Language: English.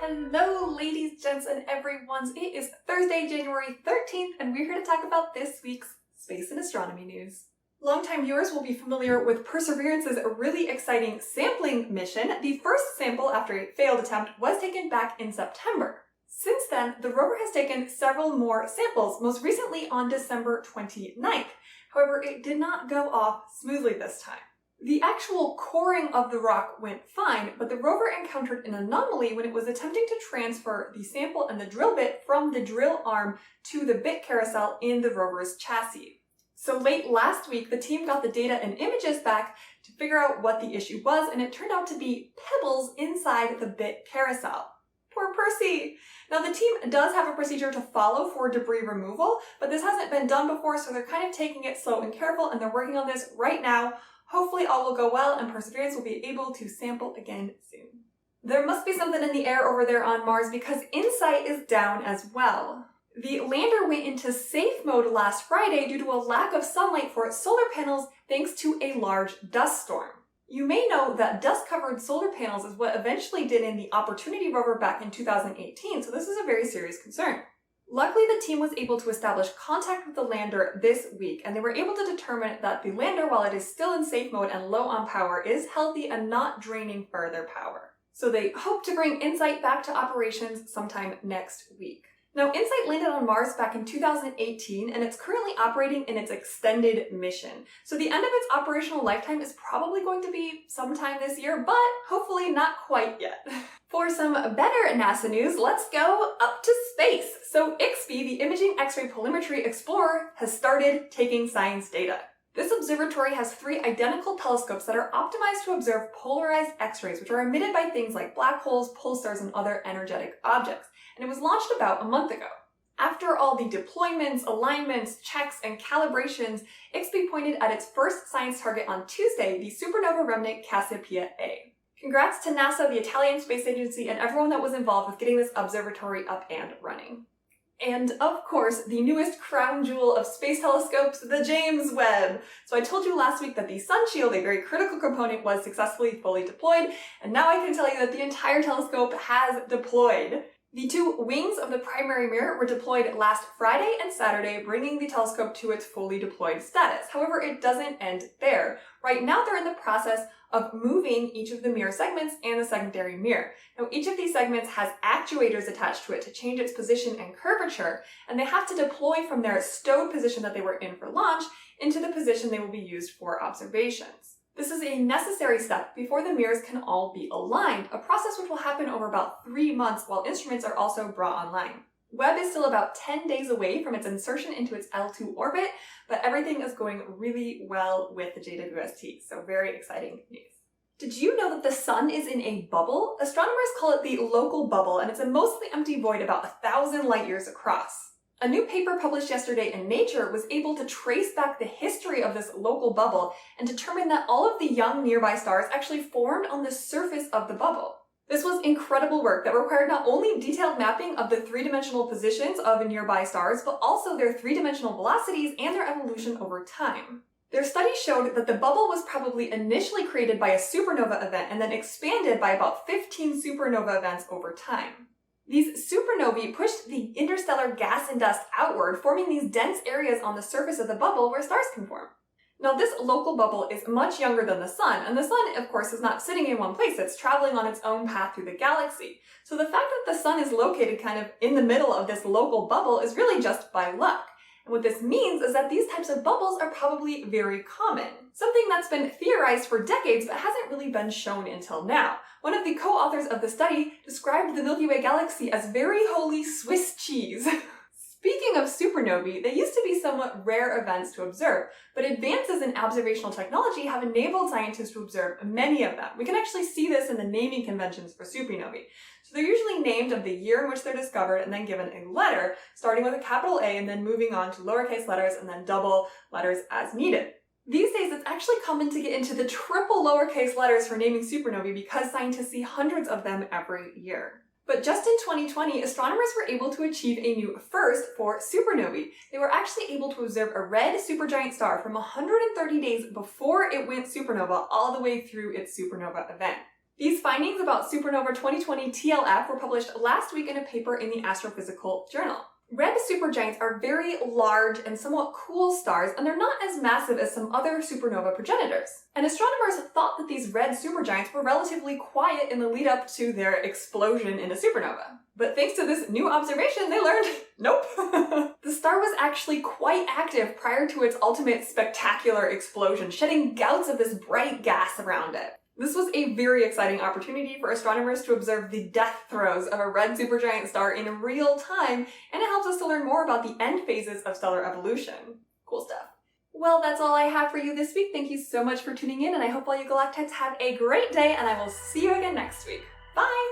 Hello ladies, gents, and everyones. It is Thursday, January 13th, and we're here to talk about this week's space and astronomy news. Longtime viewers will be familiar with Perseverance's really exciting sampling mission. The first sample after a failed attempt was taken back in September. Since then, the rover has taken several more samples, most recently on December 29th. However, it did not go off smoothly this time. The actual coring of the rock went fine, but the rover encountered an anomaly when it was attempting to transfer the sample and the drill bit from the drill arm to the bit carousel in the rover's chassis. So late last week, the team got the data and images back to figure out what the issue was, and it turned out to be pebbles inside the bit carousel. Poor Percy! Now the team does have a procedure to follow for debris removal, but this hasn't been done before, so they're kind of taking it slow and careful, and they're working on this right now. Hopefully all will go well and Perseverance will be able to sample again soon. There must be something in the air over there on Mars because InSight is down as well. The lander went into safe mode last Friday due to a lack of sunlight for its solar panels thanks to a large dust storm. You may know that dust-covered solar panels is what eventually did in the Opportunity rover back in 2018, so this is a very serious concern. Luckily, the team was able to establish contact with the lander this week, and they were able to determine that the lander, while it is still in safe mode and low on power, is healthy and not draining further power. So they hope to bring InSight back to operations sometime next week. Now, InSight landed on Mars back in 2018, and it's currently operating in its extended mission. So the end of its operational lifetime is probably going to be sometime this year, but hopefully not quite yet. For some better NASA news, let's go up to space. So IXPE, the Imaging X-ray Polarimetry Explorer, has started taking science data. This observatory has 3 identical telescopes that are optimized to observe polarized X-rays, which are emitted by things like black holes, pulsars, and other energetic objects. And it was launched about a month ago. After all the deployments, alignments, checks, and calibrations, IXPE pointed at its first science target on Tuesday, the supernova remnant Cassiopeia A. Congrats to NASA, the Italian Space Agency, and everyone that was involved with getting this observatory up and running. And of course, the newest crown jewel of space telescopes, the James Webb. So I told you last week that the sun shield, a very critical component, was successfully fully deployed, and now I can tell you that the entire telescope has deployed. The 2 wings of the primary mirror were deployed last Friday and Saturday, bringing the telescope to its fully deployed status. However, it doesn't end there. Right now, they're in the process of moving each of the mirror segments and the secondary mirror. Now, each of these segments has actuators attached to it to change its position and curvature, and they have to deploy from their stowed position that they were in for launch into the position they will be used for observations. This is a necessary step before the mirrors can all be aligned, a process which will happen over about 3 months while instruments are also brought online. Webb is still about 10 days away from its insertion into its L2 orbit, but everything is going really well with the JWST, so very exciting news. Did you know that the sun is in a bubble? Astronomers call it the local bubble, and it's a mostly empty void about 1,000 light years across. A new paper published yesterday in Nature was able to trace back the history of this local bubble and determine that all of the young nearby stars actually formed on the surface of the bubble. This was incredible work that required not only detailed mapping of the 3-dimensional positions of nearby stars, but also their 3-dimensional velocities and their evolution over time. Their study showed that the bubble was probably initially created by a supernova event and then expanded by about 15 supernova events over time. These supernovae pushed the interstellar gas and dust outward, forming these dense areas on the surface of the bubble where stars can form. Now, this local bubble is much younger than the sun, and the sun, of course, is not sitting in one place. It's traveling on its own path through the galaxy. So the fact that the sun is located kind of in the middle of this local bubble is really just by luck. And what this means is that these types of bubbles are probably very common, something that's been theorized for decades but hasn't really been shown until now. One of the co-authors of the study described the Milky Way galaxy as very holy Swiss cheese. Speaking of supernovae, they used to be somewhat rare events to observe, but advances in observational technology have enabled scientists to observe many of them. We can actually see this in the naming conventions for supernovae. So they're usually named of the year in which they're discovered and then given a letter, starting with a capital A and then moving on to lowercase letters and then double letters as needed. These days, it's actually common to get into the triple lowercase letters for naming supernovae because scientists see hundreds of them every year. But just in 2020, astronomers were able to achieve a new first for supernovae. They were actually able to observe a red supergiant star from 130 days before it went supernova all the way through its supernova event. These findings about supernova 2020 TLF were published last week in a paper in the Astrophysical Journal. Red supergiants are very large and somewhat cool stars, and they're not as massive as some other supernova progenitors. And astronomers thought that these red supergiants were relatively quiet in the lead up to their explosion in a supernova. But thanks to this new observation, they learned, nope. The star was actually quite active prior to its ultimate spectacular explosion, shedding gouts of this bright gas around it. This was a very exciting opportunity for astronomers to observe the death throes of a red supergiant star in real time, and it helps us to learn more about the end phases of stellar evolution. Cool stuff. Well, that's all I have for you this week. Thank you so much for tuning in, and I hope all you galactites have a great day, and I will see you again next week. Bye!